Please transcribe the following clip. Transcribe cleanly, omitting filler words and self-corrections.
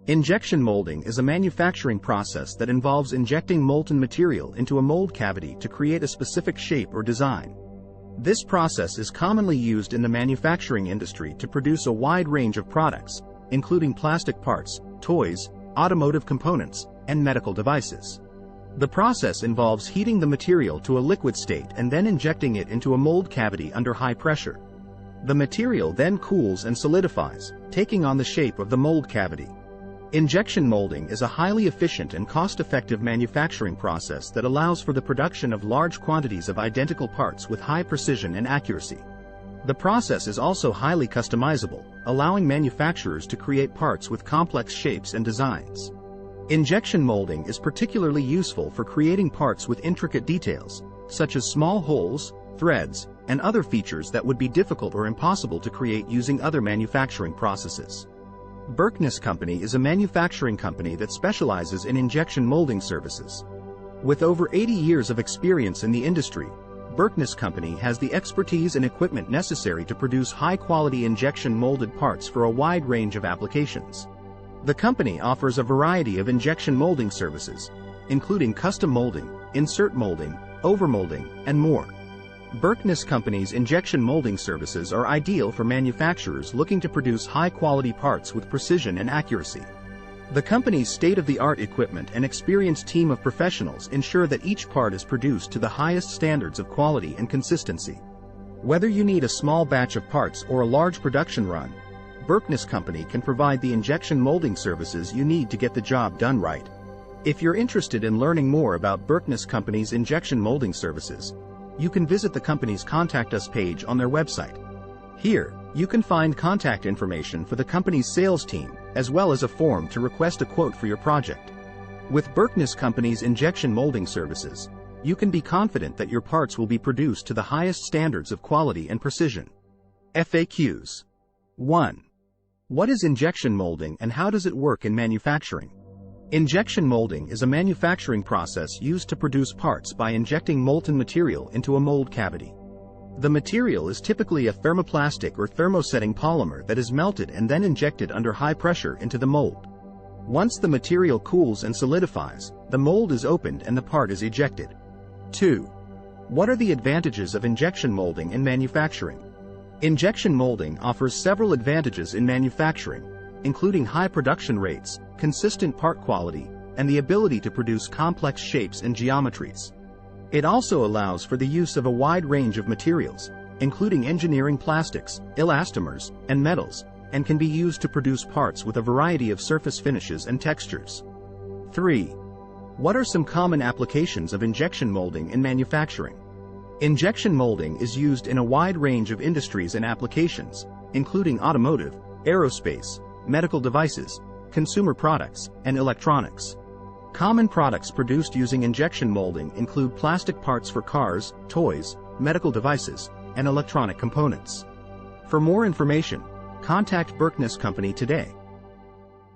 Injection molding is a manufacturing process that involves injecting molten material into a mold cavity to create a specific shape or design. This process is commonly used in the manufacturing industry to produce a wide range of products, including plastic parts, toys, automotive components, and medical devices. The process involves heating the material to a liquid state and then injecting it into a mold cavity under high pressure. The material then cools and solidifies, taking on the shape of the mold cavity. Injection molding is a highly efficient and cost-effective manufacturing process that allows for the production of large quantities of identical parts with high precision and accuracy. The process is also highly customizable, allowing manufacturers to create parts with complex shapes and designs. Injection molding is particularly useful for creating parts with intricate details, such as small holes, threads, and other features that would be difficult or impossible to create using other manufacturing processes. Berkness Company is a manufacturing company that specializes in injection molding services. With over 80 years of experience in the industry, Berkness Company has the expertise and equipment necessary to produce high-quality injection molded parts for a wide range of applications. The company offers a variety of injection molding services, including custom molding, insert molding, overmolding, and more. Berkness Company's injection molding services are ideal for manufacturers looking to produce high-quality parts with precision and accuracy. The company's state-of-the-art equipment and experienced team of professionals ensure that each part is produced to the highest standards of quality and consistency. Whether you need a small batch of parts or a large production run, Berkness Company can provide the injection molding services you need to get the job done right. If you're interested in learning more about Berkness Company's injection molding services, you can visit the company's Contact Us page on their website. Here, you can find contact information for the company's sales team, as well as a form to request a quote for your project. With Berkness Company's injection molding services, you can be confident that your parts will be produced to the highest standards of quality and precision. FAQs. 1. What is injection molding and how does it work in manufacturing? Injection molding is a manufacturing process used to produce parts by injecting molten material into a mold cavity. The material is typically a thermoplastic or thermosetting polymer that is melted and then injected under high pressure into the mold. Once the material cools and solidifies, the mold is opened and the part is ejected. 2. What are the advantages of injection molding in manufacturing? Injection molding offers several advantages in manufacturing, including high production rates, consistent part quality, and the ability to produce complex shapes and geometries. It also allows for the use of a wide range of materials, including engineering plastics, elastomers, and metals, and can be used to produce parts with a variety of surface finishes and textures. 3. What are some common applications of injection molding in manufacturing? Injection molding is used in a wide range of industries and applications, including automotive, aerospace, medical devices, consumer products, and electronics. Common products produced using injection molding include plastic parts for cars, toys, medical devices, and electronic components. For more information, contact Berkness Company today.